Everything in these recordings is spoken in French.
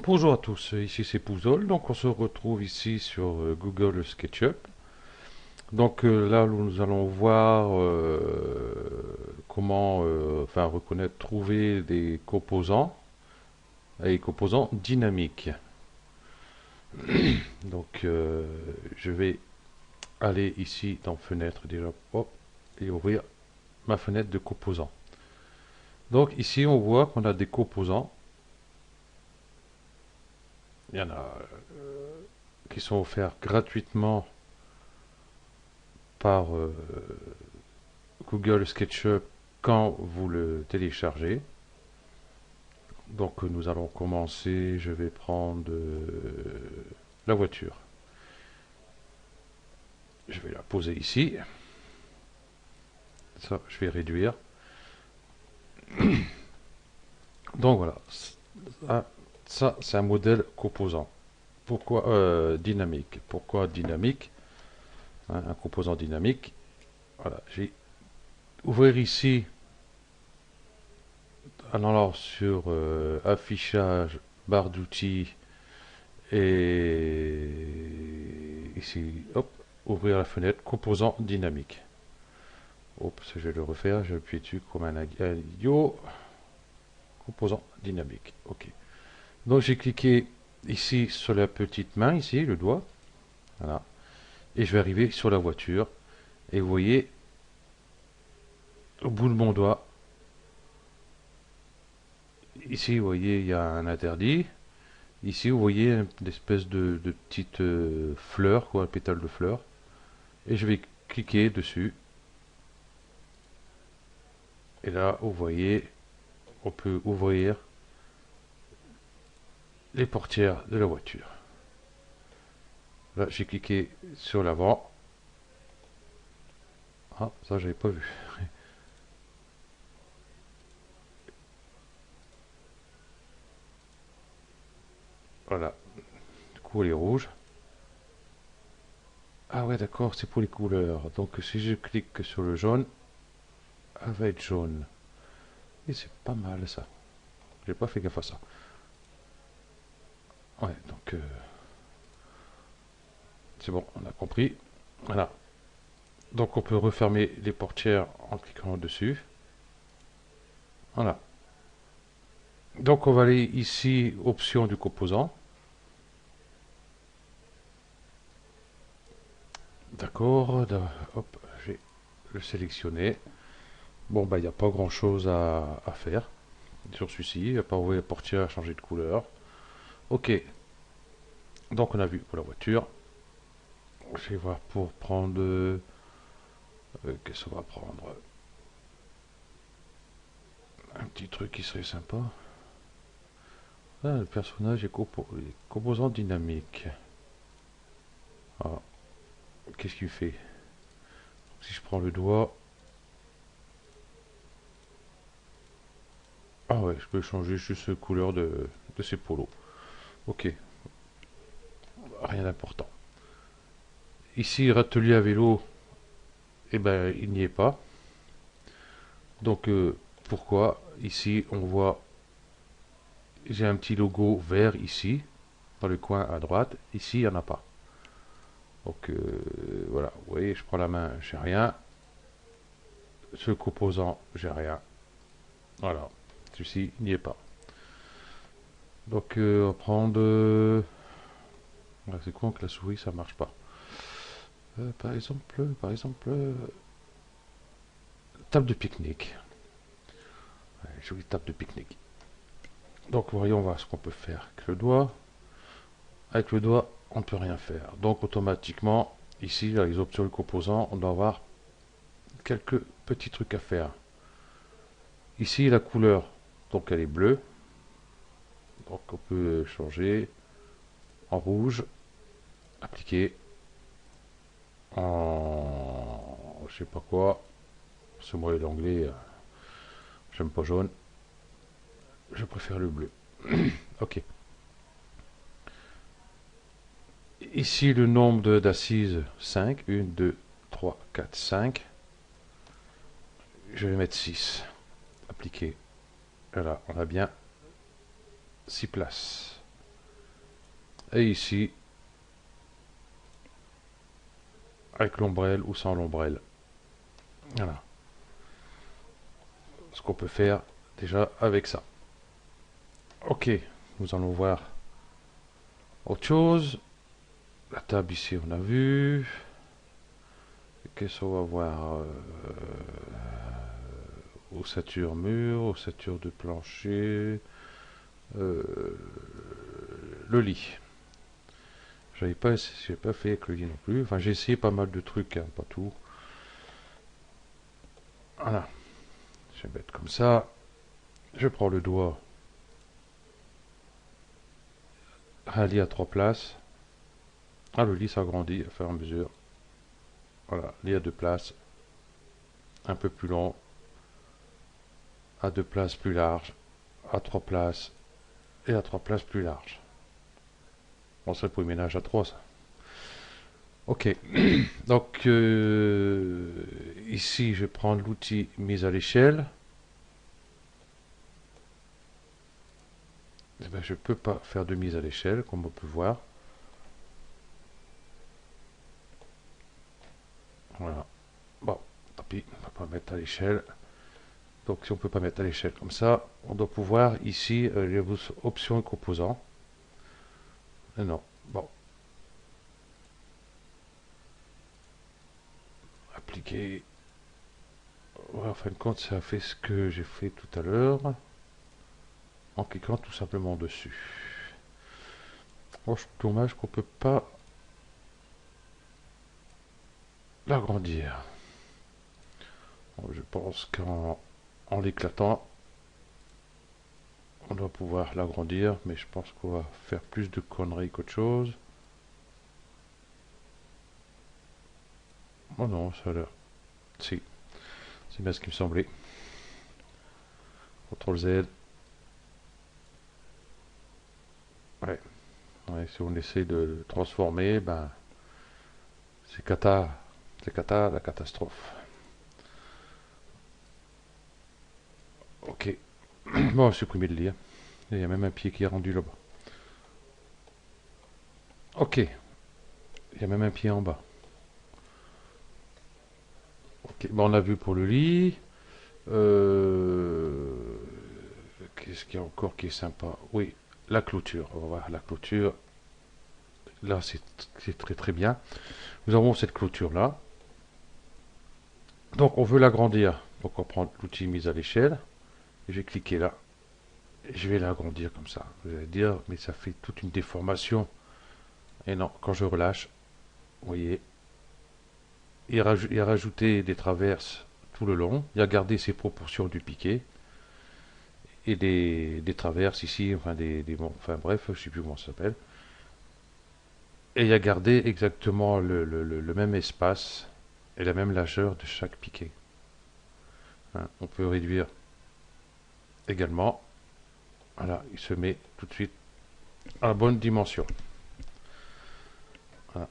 Bonjour à tous, ici c'est Pouzol, donc on se retrouve ici sur Google SketchUp. Donc là nous allons voir comment reconnaître, trouver des composants et composants dynamiques. Donc je vais aller ici dans fenêtre déjà, hop, et ouvrir ma fenêtre de composants. Donc ici on voit qu'on a des composants, il y en a qui sont offerts gratuitement par Google SketchUp quand vous le téléchargez. Donc nous allons commencer, je vais prendre la voiture. Je vais la poser ici. Ça, je vais réduire. Donc voilà, ça c'est un modèle composant. Pourquoi dynamique? Pourquoi dynamique? Un composant dynamique. Voilà, j'ai ouvrir ici en allant sur affichage, barre d'outils et ici, hop, ouvrir la fenêtre composant dynamique. Oups, je vais le refaire, je appuie dessus comme un idiot. Composant dynamique, ok. Donc j'ai cliqué ici sur la petite main, ici, le doigt. Voilà. Et je vais arriver sur la voiture. Et vous voyez, au bout de mon doigt, ici, vous voyez, il y a un interdit. Ici, vous voyez une espèce de petite fleur, quoi, un pétale de fleur. Et je vais cliquer dessus. Et là, vous voyez, on peut ouvrir les portières de la voiture. Là, j'ai cliqué sur l'avant. Ah, ça, j'avais pas vu. Voilà. Du coup, elle est rouge. Ah ouais, d'accord, c'est pour les couleurs. Donc, si je clique sur le jaune, elle va être jaune. Et c'est pas mal, ça. J'ai pas fait gaffe à ça. Ouais, donc, c'est bon, on a compris. Voilà. Donc, on peut refermer les portières en cliquant dessus. Voilà. Donc, on va aller ici, option du composant. D'accord, hop, j'ai le sélectionné. Bon, bah, il n'y a pas grand chose à faire sur celui-ci. Il n'y a pas ouvrir la portière, changer de couleur. Ok, donc on a vu pour la voiture. Je vais voir pour prendre. Qu'est-ce qu'on va prendre? Un petit truc qui serait sympa. Ah, le personnage est composant dynamique. Ah, qu'est-ce qu'il fait? Si je prends le doigt. Ah ouais, je peux changer juste la couleur de ces polos. Ok, rien d'important. Ici, râtelier à vélo, eh ben, il n'y est pas. Donc, pourquoi? Ici, on voit, j'ai un petit logo vert ici, dans le coin à droite. Ici, il n'y en a pas. Donc, voilà, vous voyez, je prends la main, j'ai rien. Ce composant, j'ai rien. Voilà, celui-ci n'y est pas. Donc, on va prendre... c'est con que la souris, ça marche pas. Par exemple, table de pique-nique. Ouais, jolie table de pique-nique. Donc, voyons voir ce qu'on peut faire avec le doigt. Avec le doigt, on ne peut rien faire. Donc, automatiquement, ici, dans les options de composants, on doit avoir quelques petits trucs à faire. Ici, la couleur, donc elle est bleue. Donc, on peut changer en rouge, appliquer en je sais pas quoi. Ce mot est l'anglais, j'aime pas jaune. Je préfère le bleu. Ok. Ici, le nombre d'assises, 5. 1, 2, 3, 4, 5. Je vais mettre 6. Appliquer. Voilà, on a bien 6 places. Et ici, avec l'ombrelle ou sans l'ombrelle. Voilà ce qu'on peut faire déjà avec ça. Ok, nous allons voir autre chose. La table ici, on a vu. Qu'est-ce qu'on va voir ossature mur, ossature de plancher, le lit. J'ai pas fait avec le lit non plus. Enfin, j'ai essayé pas mal de trucs, hein, pas tout. Voilà. Je vais mettre comme ça. Je prends le doigt. Un lit à 3 places. Ah, le lit s'agrandit à fur et à mesure. Voilà, lit à 2 places. Un peu plus long. À 2 places plus large. À 3 places. Et à 3 places plus large. Bon, c'est pour le ménage à 3, ça. Ok. Donc, ici, je vais prendre l'outil mise à l'échelle. Eh ben, je ne peux pas faire de mise à l'échelle, comme on peut voir. Voilà. Bon, tant pis, on ne va pas mettre à l'échelle. Donc, si on ne peut pas mettre à l'échelle comme ça, on doit pouvoir ici, les options et composants. Et non. Bon. Appliquer. Ouais, en fin de compte, ça fait ce que j'ai fait tout à l'heure. En cliquant tout simplement dessus. Bon, je trouve dommage qu'on ne peut pas l'agrandir. Bon, je pense qu'en l'éclatant, on doit pouvoir l'agrandir, mais je pense qu'on va faire plus de conneries qu'autre chose. Oh non, ça a l'air. Si, c'est bien ce qui me semblait. CTRL Z. Ouais. Ouais, si on essaie de le transformer, ben c'est cata. C'est cata, la catastrophe. Ok. Bon, on va supprimer le lien. Il y a même un pied qui est rendu là-bas. Ok. Il y a même un pied en bas. Ok. Bon, on a vu pour le lit. Qu'est-ce qu'il y a encore qui est sympa? Oui, la clôture. On va voir la clôture. Là, c'est très très bien. Nous avons cette clôture-là. Donc, on veut l'agrandir. Donc, on prend l'outil mise à l'échelle. Et je vais cliquer là. Et je vais l'agrandir comme ça. Vous allez dire, mais ça fait toute une déformation. Et non, quand je relâche, vous voyez, il a rajouté des traverses tout le long. Il a gardé ses proportions du piqué. Et des traverses ici, enfin, bon, enfin bref, je ne sais plus comment ça s'appelle. Et il a gardé exactement le même espace et la même largeur de chaque piqué. Hein, on peut réduire également. Voilà, il se met tout de suite à la bonne dimension. Voilà.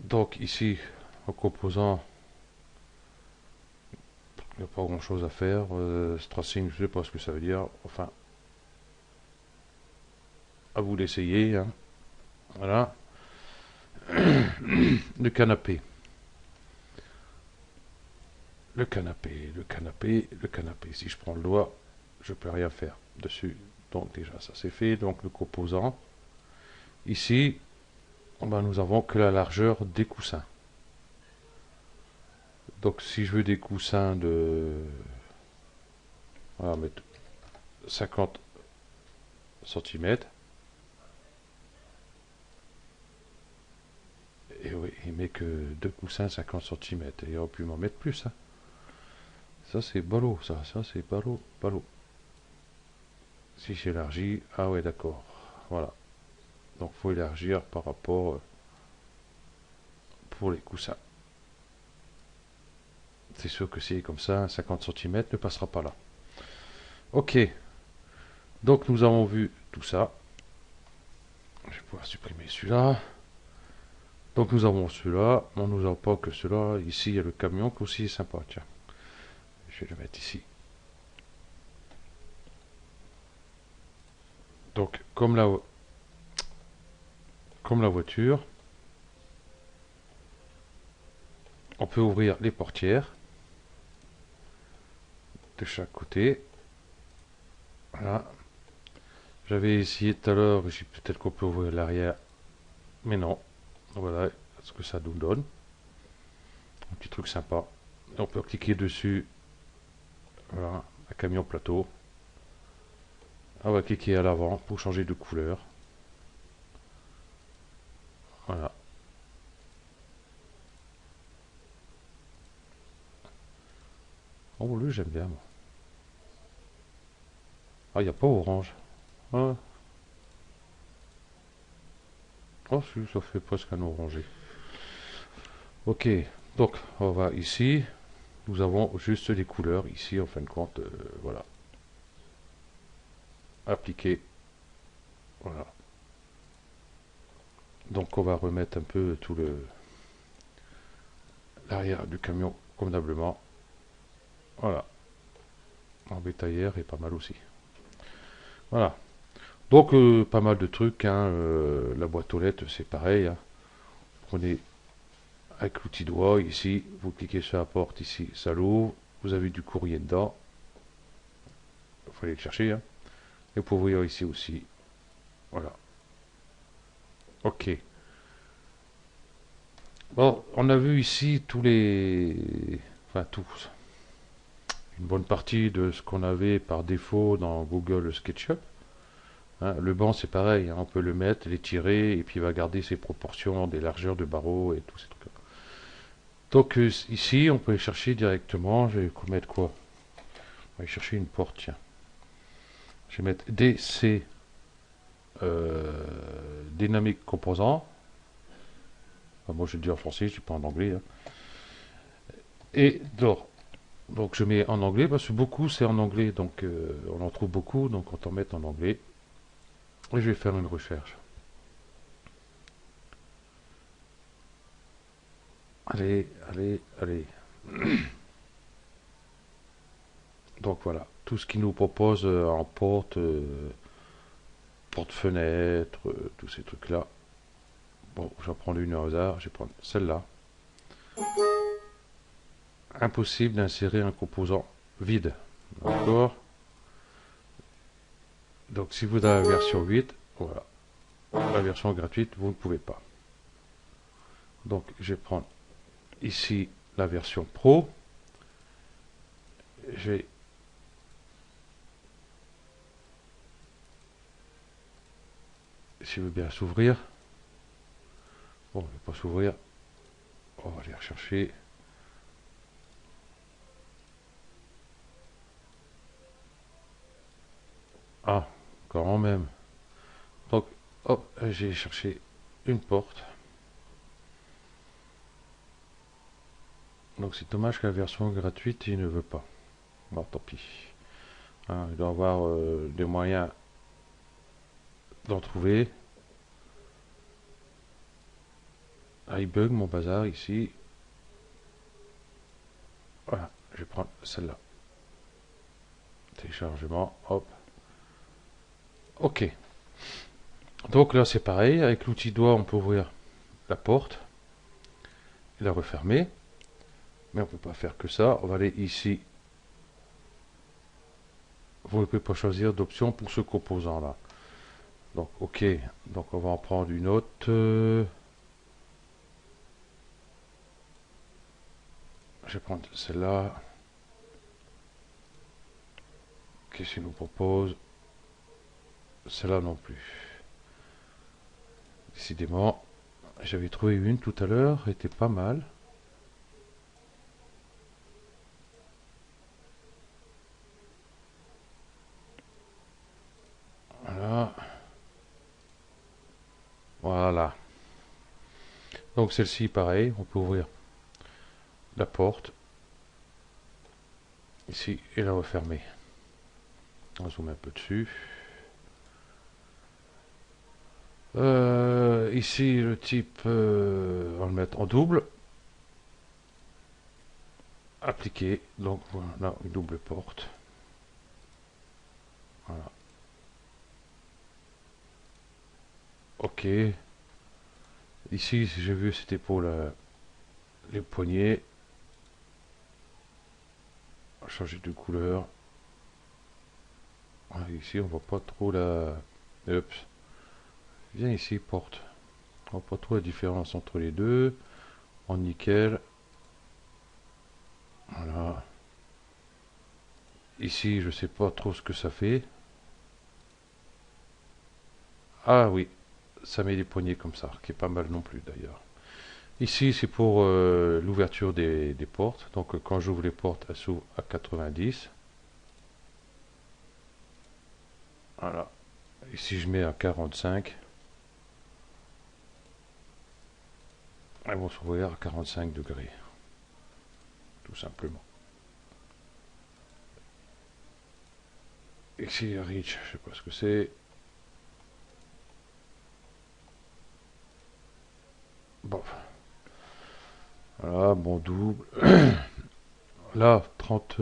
Donc ici, en composant, il n'y a pas grand chose à faire. Stressing, je ne sais pas ce que ça veut dire. Enfin, à vous d'essayer. Hein. Voilà. Le canapé. Le canapé, le canapé, le canapé. Si je prends le doigt, je peux rien faire dessus. Donc déjà, ça c'est fait. Donc le composant. Ici, ben, nous avons que la largeur des coussins. Donc si je veux des coussins de... On va mettre 50 cm. Et oui, il met que deux coussins 50 cm. Et il aurait pu m'en mettre plus. Hein. Ça c'est ballot, ça c'est ballot, ballot. Si j'élargis, ah ouais d'accord. Voilà. Donc il faut élargir par rapport pour les coussins. C'est sûr que c'est comme ça, 50 cm ne passera pas là. Ok. Donc nous avons vu tout ça. Je vais pouvoir supprimer celui-là. Donc nous avons celui-là. On nous a pas que celui-là. Ici il y a le camion qui aussi est sympa. Tiens. Je vais le mettre ici. Donc comme là comme la voiture. On peut ouvrir les portières de chaque côté. Voilà. J'avais essayé tout à l'heure, peut-être qu'on peut ouvrir l'arrière, mais non. Voilà ce que ça nous donne. Un petit truc sympa. Et on peut cliquer dessus. Voilà, un camion plateau. On va cliquer à l'avant pour changer de couleur. Voilà. Oh, lui, j'aime bien, moi. Ah, il n'y a pas orange. Ah. Oh, si, ça fait presque un orangé. Ok, donc, on va ici. Nous avons juste les couleurs ici, en fin de compte. Voilà. Appliquer. Voilà. Donc, on va remettre un peu tout l'arrière du camion convenablement. Voilà. En bétaillère est pas mal aussi. Voilà. Donc, pas mal de trucs. Hein. La boîte aux lettres, c'est pareil. Hein. Prenez avec l'outil doigt ici. Vous cliquez sur la porte ici. Ça l'ouvre. Vous avez du courrier dedans. Il faut aller le chercher. Hein. Et vous pouvez ouvrir ici aussi. Voilà. Ok. Bon, on a vu ici tous les... Enfin, tous. Une bonne partie de ce qu'on avait par défaut dans Google SketchUp. Hein, le banc, c'est pareil. Hein, on peut le mettre, l'étirer, et puis il va garder ses proportions, des largeurs de barreaux et tous ces trucs-là. Donc ici, on peut aller chercher directement. Je vais mettre quoi? On va aller chercher une porte, tiens. Je vais mettre DC Dynamic Composant. Enfin, moi, je le dis en français, je ne dis pas en anglais. Hein. Et donc je mets en anglais parce que beaucoup c'est en anglais, donc on en trouve beaucoup, donc on en met en anglais. Et je vais faire une recherche. Allez, allez, allez. Donc voilà, tout ce qu'il nous propose en porte, porte-fenêtre, tous ces trucs-là. Bon, j'en prends une au hasard, je vais prendre celle-là. Impossible d'insérer un composant vide. D'accord. Donc si vous avez la version 8, voilà. La version gratuite, vous ne pouvez pas. Donc je vais prendre ici la version Pro. Je vais s'il veut bien s'ouvrir. Bon, il ne va pas s'ouvrir. On va aller rechercher. Ah, quand même. Donc, hop, j'ai cherché une porte. Donc c'est dommage que la version gratuite, il ne veut pas. Bon, tant pis. Hein, il doit avoir des moyens d'en trouver. Ah, il bug mon bazar ici. Voilà, je vais prendre celle-là. Téléchargement, hop. Ok. Donc là c'est pareil, avec l'outil doigt on peut ouvrir la porte et la refermer. Mais on ne peut pas faire que ça. On va aller ici. Vous ne pouvez pas choisir d'option pour ce composant là. Donc ok, donc on va en prendre une autre. Je vais prendre celle-là. Qu'est-ce qu'il nous propose? Celle-là non plus. Décidément, j'avais trouvé une tout à l'heure, elle était pas mal. Voilà. Voilà. Donc celle-ci, pareil, on peut ouvrir la porte. Ici, et la refermer. On va zoomer un peu dessus. Ici, le type, on va le mettre en double. Appliquer. Donc voilà, une double porte. Voilà. Ok. Ici, si j'ai vu, c'était pour les poignées. Changer de couleur. Ah, ici, on voit pas trop la... Oups. Viens ici, porte. On voit pas trop la différence entre les deux. En nickel. Voilà. Ici, je sais pas trop ce que ça fait. Ah oui, ça met des poignées comme ça, qui est pas mal non plus d'ailleurs. Ici, c'est pour l'ouverture des portes. Donc, quand j'ouvre les portes, elles s'ouvrent à 90. Voilà. Ici, je mets à 45. Elles vont s'ouvrir à 45 degrés, tout simplement. Ici, Reach, je sais pas ce que c'est. Bon, voilà, bon double. Là, 30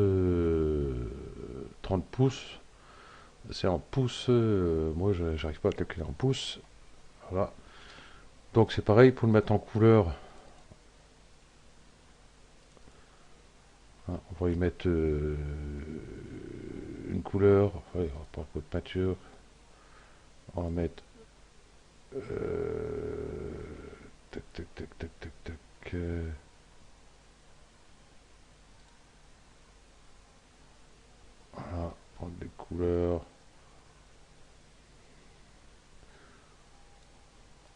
pouces. C'est en pouces. Moi, j'arrive pas à calculer en pouces. Voilà. Donc, c'est pareil pour le mettre en couleur. On va y mettre une couleur. Ouais, on va pas de peinture. On va mettre. Tac, tac, tac, tac, tac, tac. Voilà, prendre des couleurs.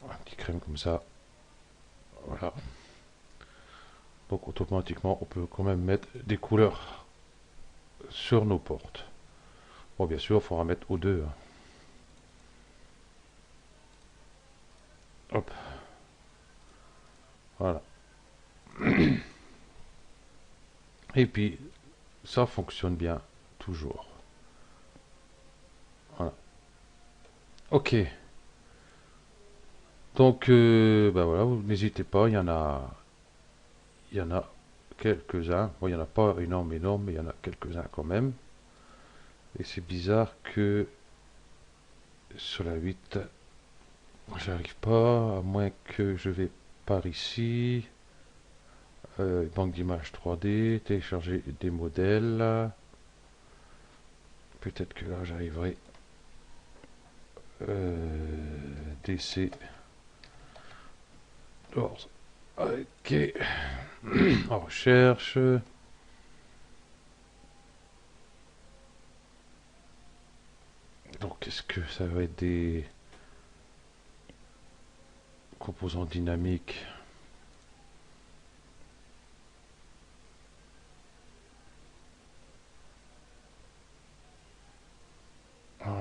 Un petit crème comme ça. Voilà. Donc automatiquement, on peut quand même mettre des couleurs sur nos portes. Bon, bien sûr, il faudra mettre aux deux. Hop, voilà. Et puis, ça fonctionne bien, toujours. Voilà. Ok. Donc, ben voilà, n'hésitez pas, il y en a quelques-uns. Bon, il n'y en a pas énorme, énorme, mais il y en a quelques-uns quand même. Et c'est bizarre que sur la 8, j'arrive pas, à moins que je vais par ici. Banque d'images 3D, télécharger des modèles. Peut-être que là j'arriverai. DC. Ok. En recherche. Donc est-ce que ça va être des composants dynamiques? Ah,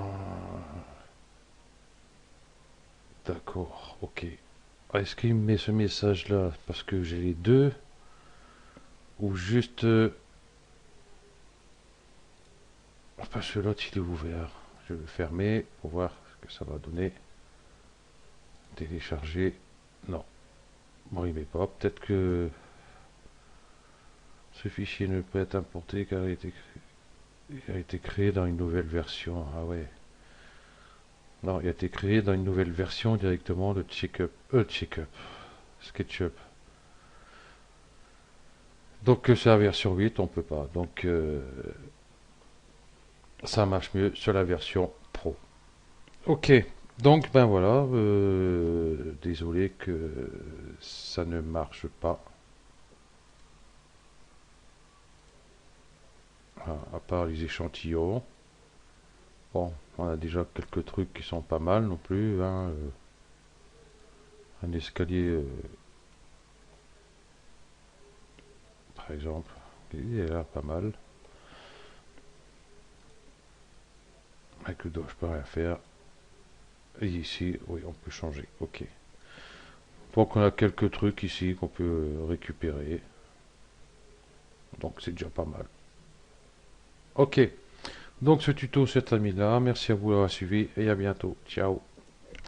d'accord, ok. Est-ce qu'il me met ce message-là parce que j'ai les deux ou juste parce que l'autre il est ouvert. Je vais le fermer pour voir ce que ça va donner. Télécharger. Non. Bon, il met pas. Peut-être que ce fichier ne peut être importé car il a été créé dans une nouvelle version. Ah ouais. Non, il a été créé dans une nouvelle version directement de SketchUp. Donc c'est la version 8, on peut pas. Donc ça marche mieux sur la version Pro. Ok, donc ben voilà, désolé que ça ne marche pas. À part les échantillons. Bon, on a déjà quelques trucs qui sont pas mal non plus, hein. Un escalier, par exemple, il est là pas mal. Avec le dos, je peux rien faire. Et ici, oui, on peut changer. Ok. Donc on a quelques trucs ici qu'on peut récupérer. Donc c'est déjà pas mal. Ok. Donc ce tuto s'est terminé là. Merci à vous d'avoir suivi et à bientôt. Ciao.